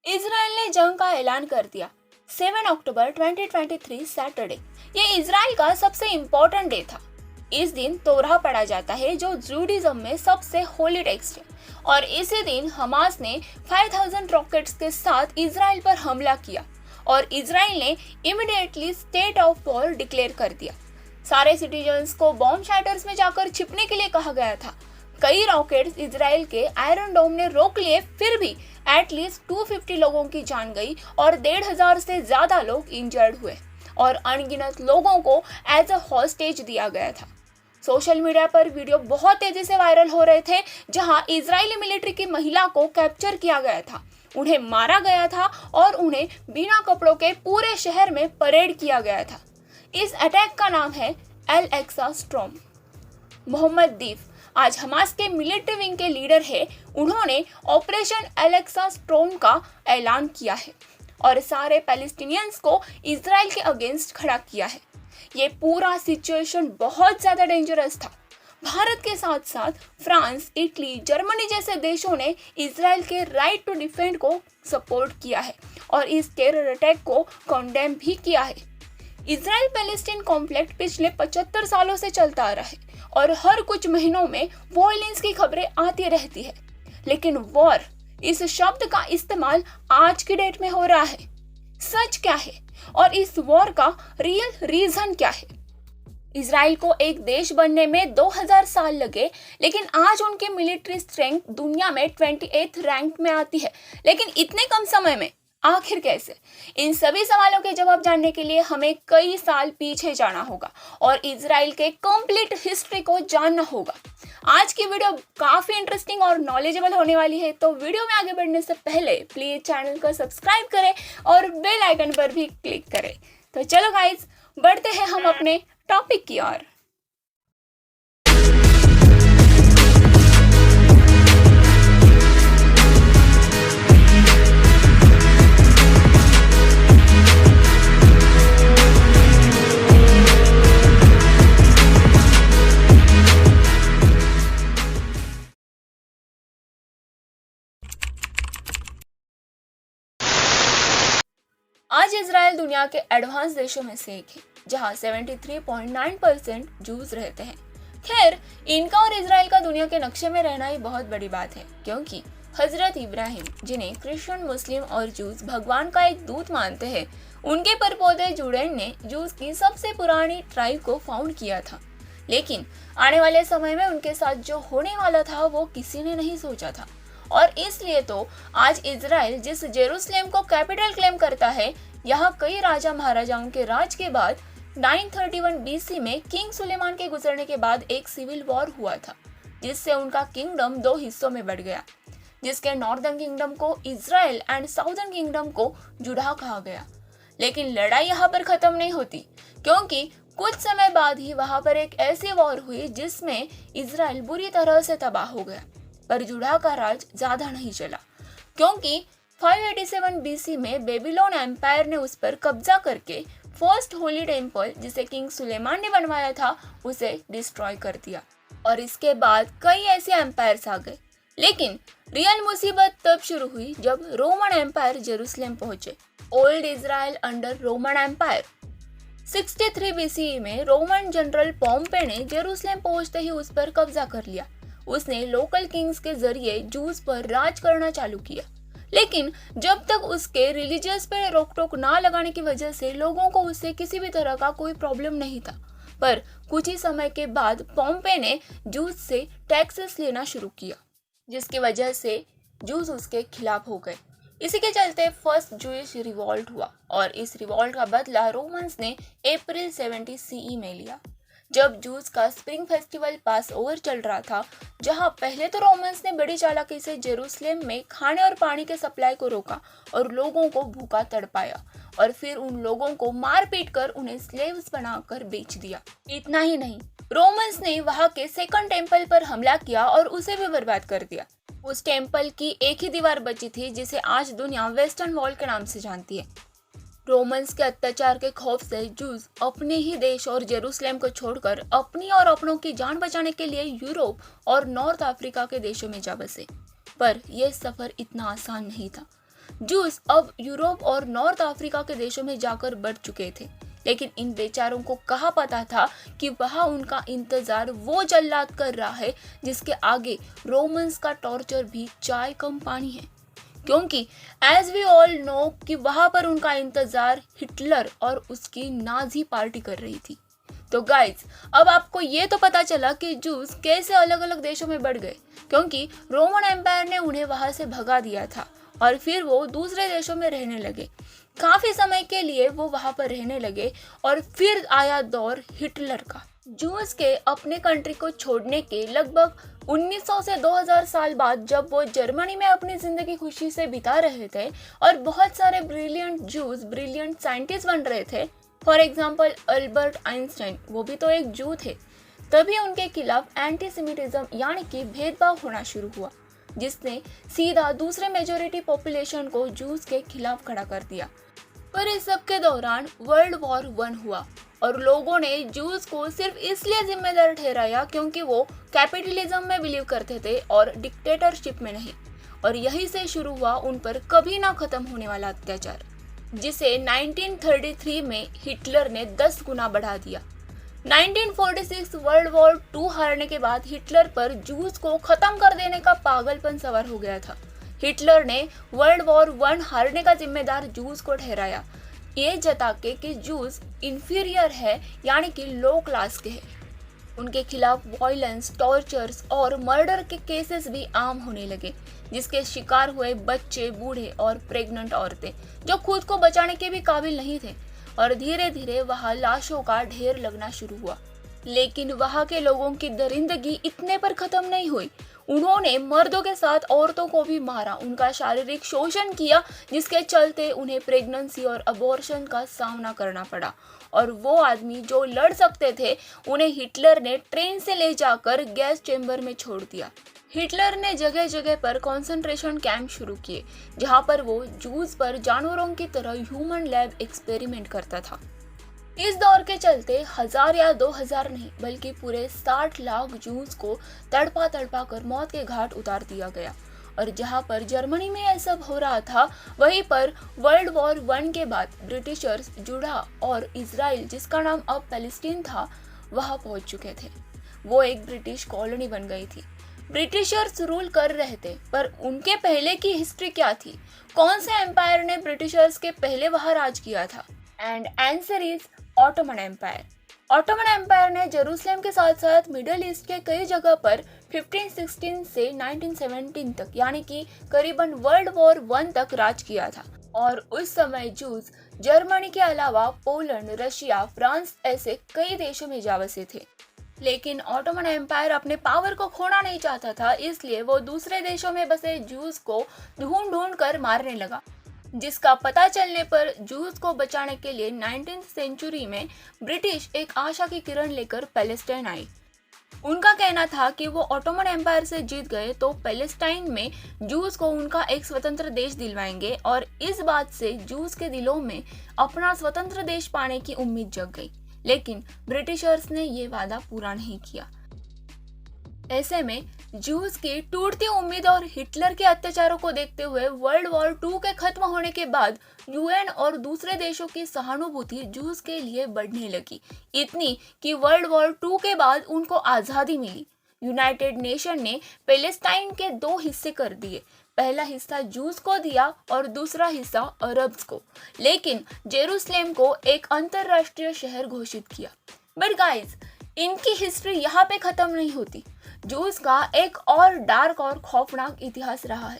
Israel ने जंग का ऐलान कर दिया। 7 अक्टूबर 2023 सैटरडे, ये इजराइल का सबसे इम्पोर्टेंट डे था। इस दिन तोराह पढ़ा जाता है जो जूडिज्म में सबसे होली टेक्स्ट है, और इसी दिन हमास ने 5000 रॉकेट्स के साथ इजराइल पर हमला किया और इजराइल ने immediately state of war declare कर दिया। सारे सिटीजन्स को बॉम्ब शैटर्स में जाकर छिपने के लिए कहा गया था। कई रॉकेट्स इजराइल के आयरन डोम ने रोक लिए, फिर भी एटलीस्ट 250 लोगों की जान गई और 1500 से ज्यादा लोग इंजर्ड हुए और अनगिनत लोगों को एज अ हॉस्टेज दिया गया था। सोशल मीडिया पर वीडियो बहुत तेजी से वायरल हो रहे थे जहां इजरायली मिलिट्री की महिला को कैप्चर किया गया था, उन्हें मारा गया था और उन्हें बिना कपड़ों के पूरे शहर में परेड किया गया था। इस अटैक का नाम है अल एक्सा स्ट्रॉम। मोहम्मद दीफ आज हमास के मिलिट्री विंग के लीडर है। उन्होंने ऑपरेशन एलेक्सा स्ट्रोम का ऐलान किया है और सारे पैलेस्टीनियंस को इजराइल के अगेंस्ट खड़ा किया है। ये पूरा सिचुएशन बहुत ज्यादा डेंजरस था। भारत के साथ साथ फ्रांस, इटली, जर्मनी जैसे देशों ने इजराइल के राइट टू डिफेंड को सपोर्ट किया है और इस टेरर अटैक को कंडेम भी किया है। इजराइल पैलेस्टीन कॉन्फ्लिक्ट पिछले 75 सालों से चलता आ रहा है और हर कुछ महीनों में वॉयलेंस की खबरें आती रहती है, लेकिन वॉर इस शब्द का इस्तेमाल आज की डेट में हो रहा है। सच क्या है और इस वॉर का रियल रीजन क्या है? इजराइल को एक देश बनने में 2000 साल लगे, लेकिन आज उनके मिलिट्री स्ट्रेंथ दुनिया में 28th रैंक में आती है, लेकिन इतने कम समय में आखिर कैसे? इन सभी सवालों के जवाब जानने के लिए हमें कई साल पीछे जाना होगा और इजराइल के कंप्लीट हिस्ट्री को जानना होगा। आज की वीडियो काफी इंटरेस्टिंग और नॉलेजेबल होने वाली है, तो वीडियो में आगे बढ़ने से पहले प्लीज चैनल को सब्सक्राइब करें और बेल आइकन पर भी क्लिक करें। तो चलो गाइस, बढ़ते हैं हम अपने टॉपिक की ओर। आज इजराइल दुनिया के एडवांस देशों में से एक है जहां 73.9% जूस रहते हैं। खैर, इनका और इजराइल का दुनिया के नक्शे में रहना ही बहुत बड़ी बात है, क्योंकि हजरत इब्राहिम, जिन्हें क्रिश्चियन, मुस्लिम और जूस भगवान का एक दूत मानते हैं, उनके परपोते जुड़ेन ने जूस की सबसे पुरानी ट्राइब को फाउंड किया था। लेकिन आने वाले समय में उनके साथ जो होने वाला था वो किसी ने नहीं सोचा था, और इसलिए तो आज इजराइल जिस जेरूसलेम को कैपिटल क्लेम करता है, यहाँ कई राजा महाराजाओं के राज के बाद 931 BC में किंग सुलेमान के गुजरने के बाद एक सिविल वॉर हुआ था, जिससे उनका किंगडम 2 हिस्सों में बढ़ गया, जिसके नॉर्दर्न किंगडम को इजराइल एंड साउदर्न किंगडम को जुड़ा कहा गया। लेकिन लड़ाई यहाँ पर खत्म नहीं होती, क्योंकि कुछ समय बाद ही वहां पर एक ऐसी वॉर हुई जिसमें इजराइल बुरी तरह से तबाह हो गया, पर जुड़ा का राज ज्यादा नहीं चला, क्योंकि 587 BC में बेबीलोन एम्पायर ने उस पर कब्जा करके फर्स्ट होली टेम्पल, जिसे किंग सुलेमान ने बनवाया था, उसे डिस्ट्रॉय कर दिया। और इसके बाद कई ऐसे एम्पायर्स आ गए, लेकिन रियल मुसीबत तब शुरू हुई जब रोमन एम्पायर जेरूसलेम पहुंचे। Old Israel under Roman Empire. 63 BCE में रोमन जनरल पॉम्पे ने जेरूसलेम पहुंचते ही उस पर कब्जा कर लिया। उसने लोकल किंग्स के जरिए जूस पर राज करना चालू किया, लेकिन जब तक उसके रिलीजियस पे रोक टोक ना लगाने की वजह से लोगों को उससे किसी भी तरह का कोई प्रॉब्लम नहीं था। पर कुछ ही समय के बाद पॉम्पे ने जूस से टैक्सेस लेना शुरू किया, जिसकी वजह से जूस उसके खिलाफ हो गए। इसी के चलते फर्स्ट जूइश रिवॉल्ट हुआ और इस रिवॉल्ट का बदला रोमन्स ने अप्रैल 70 CE में लिया, जब जूस का स्प्रिंग फेस्टिवल पास ओवर चल रहा था, जहां पहले तो रोमन्स ने बड़ी चालाकी से जेरूसलेम में खाने और पानी के सप्लाई को रोका और लोगों को भूखा तड़पाया, और फिर उन लोगों को मार पीट कर उन्हें स्लेव्स बनाकर बेच दिया। इतना ही नहीं, रोमन्स ने वहां के सेकंड टेम्पल पर हमला किया और उसे भी बर्बाद कर दिया। उस टेम्पल की एक ही दीवार बची थी, जिसे आज दुनिया वेस्टर्न वॉल के नाम से जानती है। रोमन्स के अत्याचार के खौफ से जूस अपने ही देश और जेरूसलेम को छोड़कर अपनी और अपनों की जान बचाने के लिए यूरोप और नॉर्थ अफ्रीका के देशों में जा बसे। पर यह सफर इतना आसान नहीं था। जूस अब यूरोप और नॉर्थ अफ्रीका के देशों में जाकर बढ़ चुके थे, लेकिन इन बेचारों को कहाँ पता था कि वहाँ उनका इंतजार वो जल्लाद कर रहा है जिसके आगे रोमन्स का टॉर्चर भी चाय कम पानी है। क्योंकि एज वी ऑल नो कि वहां पर उनका इंतजार हिटलर और उसकी नाजी पार्टी कर रही थी। तो गाइज, अब आपको ये तो पता चला कि जूस कैसे अलग अलग देशों में बढ़ गए, क्योंकि रोमन एम्पायर ने उन्हें वहां से भगा दिया था और फिर वो दूसरे देशों में रहने लगे। काफी समय के लिए वो वहां पर रहने लगे और फिर आया दौर हिटलर का। जूस के अपने कंट्री को छोड़ने के लगभग 1900 से 2000 साल बाद जब वो जर्मनी में अपनी जिंदगी खुशी से बिता रहे थे और बहुत सारे ब्रिलियंट साइंटिस्ट बन रहे थे, फॉर एग्जाम्पल अल्बर्ट आइंस्टाइन, वो भी तो एक जू थे, तभी उनके खिलाफ एंटीसेमिटिज्म यानी कि भेदभाव होना शुरू हुआ, जिसने सीधा दूसरे मेजोरिटी पॉपुलेशन को जूस के खिलाफ खड़ा कर दिया। पर इस सब के दौरान वर्ल्ड वॉर 1 हुआ और लोगों ने जूस को सिर्फ इसलिए जिम्मेदार ठहराया क्योंकि वो कैपिटलिज्म में बिलीव करते थे और डिक्टेटरशिप में नहीं। और यही से शुरू हुआ उन पर कभी ना खत्म होने वाला अत्याचार, जिसे 1933 में हिटलर ने 10 गुना बढ़ा दिया। 1946 वर्ल्ड वॉर 2 हारने के बाद हिटलर पर जूस को खत्म कर देने का पागलपन सवार हो गया था। हिटलर ने वर्ल्ड वॉर 1 हारने का जिम्मेदार जूस को ठहराया, ये जता के कि जूस इंफीरियर है यानी कि लो क्लास के हैं। उनके खिलाफ वायलेंस, टॉर्चर्स और मर्डर के केसेस भी आम होने लगे, जिसके शिकार हुए बच्चे, बूढ़े और प्रेग्नेंट औरतें जो खुद को बचाने के भी काबिल नहीं थे। और धीरे धीरे वहां लाशों का ढेर लगना शुरू हुआ। लेकिन वहां के लोगों की दरिंदगी इतने पर खत्म नहीं हुई। उन्होंने मर्दों के साथ औरतों को भी मारा, उनका शारीरिक शोषण किया, जिसके चलते उन्हें प्रेगनेंसी और अबॉर्शन का सामना करना पड़ा। और वो आदमी जो लड़ सकते थे उन्हें हिटलर ने ट्रेन से ले जाकर गैस चेंबर में छोड़ दिया। हिटलर ने जगह जगह पर कंसंट्रेशन कैंप शुरू किए, जहां पर वो जूस पर जानवरों की तरह ह्यूमन लैब एक्सपेरिमेंट करता था। इस दौर के चलते 1000 या 2000 नहीं बल्कि पूरे 60 लाख जूस को तड़पा तड़पा कर मौत के घाट उतार दिया गया। और जहां पर जर्मनी में यह सब हो रहा था, वहीं पर वर्ल्ड वॉर 1 के बाद ब्रिटिशर्स जुड़ा और इजराइल, जिसका नाम अब पैलेस्टीन था, वहां पहुंच चुके थे। वो एक ब्रिटिश कॉलोनी बन गई थी। ब्रिटिशर्स रूल कर रहे थे, पर उनके पहले की हिस्ट्री क्या थी? कौन से एम्पायर ने ब्रिटिशर्स के पहले वहां राज किया था? And answer is Ottoman Empire. Ottoman Empire ने जेरूसलम के साथ साथ मिडल ईस्ट के कई जगह पर 1516 से 1917 तक यानी कि करीबन वर्ल्ड वॉर 1 तक राज किया था। और उस समय जूस जर्मनी के अलावा पोलैंड, रशिया, फ्रांस ऐसे कई देशों में जा बसे थे। लेकिन ऑटोमन एम्पायर अपने पावर को खोना नहीं चाहता था, इसलिए वो दूसरे देशों में बसे जूस को ढूंढ ढूंढ कर मारने लगा, जिसका पता चलने पर जूस को बचाने के लिए 19th सेंचुरी में ब्रिटिश एक आशा की किरण लेकर पैलेस्टाइन आई। उनका कहना था कि वो ऑटोमन एम्पायर से जीत गए तो पैलेस्टाइन में जूस को उनका एक स्वतंत्र देश दिलवाएंगे। और इस बात से जूस के दिलों में अपना स्वतंत्र देश पाने की उम्मीद जग गई। लेकिन ब्रिटिशर्स ने ये वादा पूरा नहीं किया। ऐसे में जूस की टूटती उम्मीद और हिटलर के अत्याचारों को देखते हुए वर्ल्ड वॉर 2 के खत्म होने के बाद यूएन और दूसरे देशों की सहानुभूति जूस के लिए बढ़ने लगी, इतनी कि वर्ल्ड वॉर 2 के बाद उनको आज़ादी मिली। यूनाइटेड नेशन ने पैलेस्टाइन के 2 हिस्से कर दिए, पहला हिस्सा जूस को दिया और दूसरा हिस्सा अरब्स को, लेकिन जेरूसलम को एक अंतरराष्ट्रीय शहर घोषित किया। बट गाइस, इनकी हिस्ट्री यहाँ पे खत्म नहीं होती। जूस का एक और डार्क और खौफनाक इतिहास रहा है।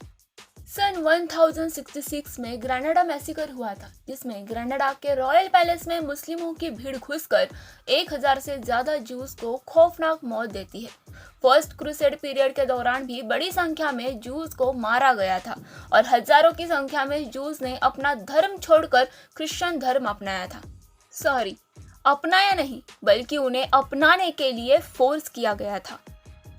सन 1066 में ग्रेनाडा मैसेकर हुआ था, जिसमें ग्रेनाडा के रॉयल पैलेस में मुस्लिमों की भीड़ घुसकर 1000 से ज्यादा जूस को खौफनाक मौत देती है। फर्स्ट क्रूसेड पीरियड के दौरान भी बड़ी संख्या में जूस को मारा गया था और हजारों की संख्या में जूस ने अपना धर्म छोड़कर क्रिश्चियन धर्म अपनाया था। सॉरी, अपनाया नहीं बल्कि उन्हें अपनाने के लिए फोर्स किया गया था।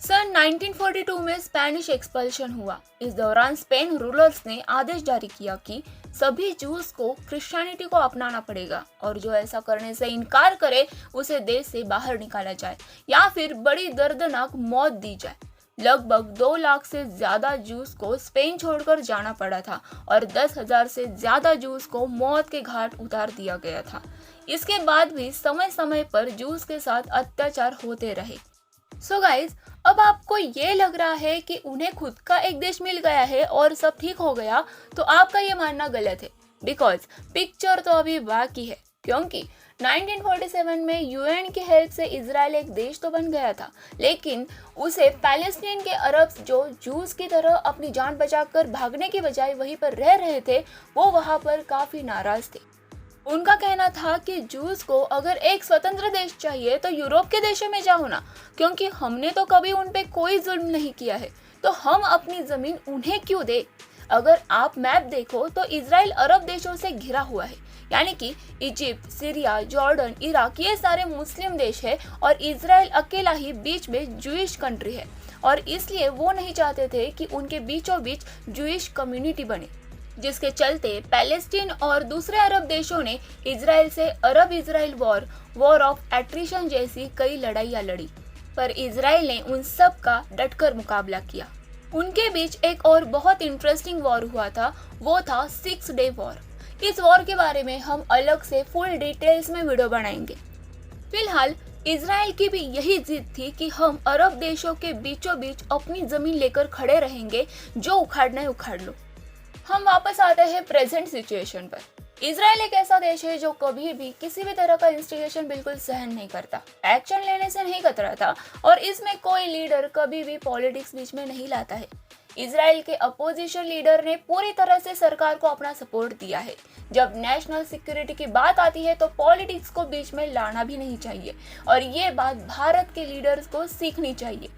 सन 1942 में स्पेनिश एक्सपल्शन हुआ। इस दौरान स्पेन रूलर्स ने आदेश जारी किया कि सभी जूस को क्रिश्चियनिटी को अपनाना पड़ेगा और जो ऐसा करने से इनकार करे उसे देश से बाहर निकाला जाए या फिर बड़ी दर्दनाक मौत दी जाए। लगभग 2 लाख से ज्यादा जूस को स्पेन छोड़कर जाना पड़ा था और 10,000 से ज्यादा जूस को मौत के घाट उतार दिया गया था। इसके बाद भी समय समय पर जूस के साथ अत्याचार होते रहे। सो गाइज, अब आपको ये लग रहा है कि उन्हें खुद का एक देश मिल गया है और सब ठीक हो गया, तो आपका ये मानना गलत है। बिकॉज पिक्चर तो अभी बाकी है, क्योंकि 1947 में यूएन की हेल्प से इजराइल एक देश तो बन गया था, लेकिन उसे पैलेस्टीन के अरब जो जूस की तरह अपनी जान बचाकर भागने की बजाय वहीं पर रह रहे थे, वो वहां पर काफी नाराज थे। उनका कहना था कि जूस को अगर एक स्वतंत्र देश चाहिए तो यूरोप के देशों में जाओ ना, क्योंकि हमने तो कभी उन पे कोई जुल्म नहीं किया है, तो हम अपनी जमीन उन्हें क्यों दे। अगर आप मैप देखो तो इजराइल अरब देशों से घिरा हुआ है, यानी कि इजिप्ट, सीरिया, जॉर्डन, इराक, ये सारे मुस्लिम देश है और इजराइल अकेला ही बीच में जूइश कंट्री है, और इसलिए वो नहीं चाहते थे कि उनके बीचों बीच जूइश कम्युनिटी बने, जिसके चलते पैलेस्टीन और दूसरे अरब देशों ने इजराइल से अरब इजराइल वॉर ऑफ एट्रिशन जैसी कई लड़ाइयाँ लड़ी, पर इजराइल ने उन सब का डटकर मुकाबला किया। उनके बीच एक और बहुत इंटरेस्टिंग वॉर हुआ था, वो था 6 डे वॉर। इस वॉर के बारे में हम अलग से फुल डिटेल्स में वीडियो बनाएंगे। फिलहाल इजराइल की भी यही जिद थी कि हम अरब देशों के बीचों बीच अपनी जमीन लेकर खड़े रहेंगे, जो उखाड़ना है उखाड़ लो। हम वापस आते हैं प्रेजेंट सिचुएशन पर। इजराइल एक ऐसा देश है जो कभी भी किसी भी तरह का इंस्टिगेशन बिल्कुल सहन नहीं करता, एक्शन लेने से नहीं कतराता, और इसमें कोई लीडर कभी भी पॉलिटिक्स बीच में नहीं लाता है। इजराइल के अपोजिशन लीडर ने पूरी तरह से सरकार को अपना सपोर्ट दिया है। जब नेशनल सिक्योरिटी की बात आती है तो पॉलिटिक्स को बीच में लाना भी नहीं चाहिए, और ये बात भारत के लीडर्स को सीखनी चाहिए।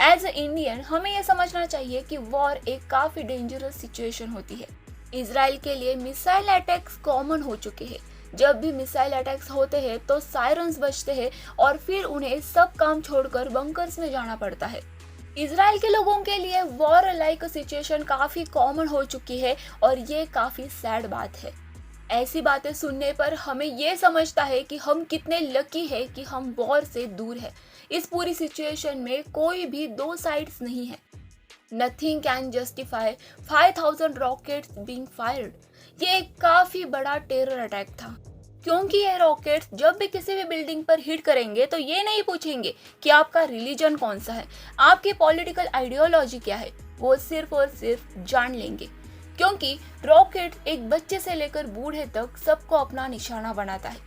एज ए इंडियन हमें यह समझना चाहिए कि वॉर एक काफी डेंजरस सिचुएशन होती है। इजराइल के लिए मिसाइल अटैक्स कॉमन हो चुके हैं। जब भी मिसाइल अटैक्स होते हैं तो सायरन्स बजते हैं और फिर उन्हें सब काम छोड़कर बंकर्स में जाना पड़ता है। इजराइल के लोगों के लिए वॉर लाइक सिचुएशन काफी कॉमन हो चुकी है, और ये काफी सैड बात है। ऐसी बातें सुनने पर हमें ये समझता है कि हम कितने लकी है कि हम वॉर से दूर है। इस पूरी सिचुएशन में कोई भी दो साइड्स नहीं है। Nothing can justify 5000 rockets being fired. ये एक काफी बड़ा टेरर अटैक था, क्योंकि ये रॉकेट्स जब भी किसी भी बिल्डिंग पर हिट करेंगे तो ये नहीं पूछेंगे कि आपका रिलीजन कौन सा है, आपकी पॉलिटिकल आइडियोलॉजी क्या है, वो सिर्फ और सिर्फ जान लेंगे, क्योंकि रॉकेट एक बच्चे से लेकर बूढ़े तक सबको अपना निशाना बनाता है।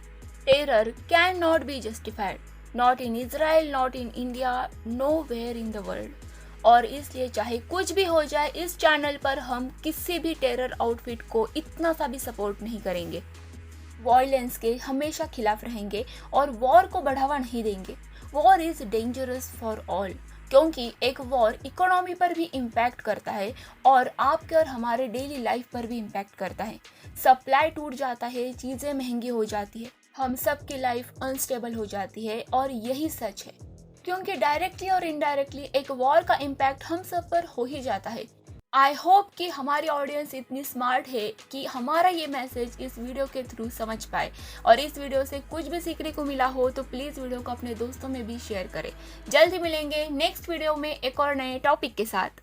Terror can not be justified, not in Israel, not in India, nowhere in the world. और इसलिए चाहे कुछ भी हो जाए, इस चैनल पर हम किसी भी टेरर आउटफिट को इतना सा भी सपोर्ट नहीं करेंगे। वायलेंस के हमेशा खिलाफ रहेंगे और वॉर को बढ़ावा नहीं देंगे। War is dangerous for all, क्योंकि एक वॉर इकोनॉमी पर भी इम्पैक्ट करता है और आपके और हमारे डेली लाइफ पर भी इम्पैक्ट करता है। सप्लाई टूट जाता है, चीज़ें महंगी हो जाती है, हम सब की लाइफ अनस्टेबल हो जाती है, और यही सच है, क्योंकि डायरेक्टली और इनडायरेक्टली एक वॉर का इम्पैक्ट हम सब पर हो ही जाता है। आई होप कि हमारी ऑडियंस इतनी स्मार्ट है कि हमारा ये मैसेज इस वीडियो के थ्रू समझ पाए, और इस वीडियो से कुछ भी सीखने को मिला हो तो प्लीज़ वीडियो को अपने दोस्तों में भी शेयर करें। जल्द ही मिलेंगे नेक्स्ट वीडियो में एक और नए टॉपिक के साथ।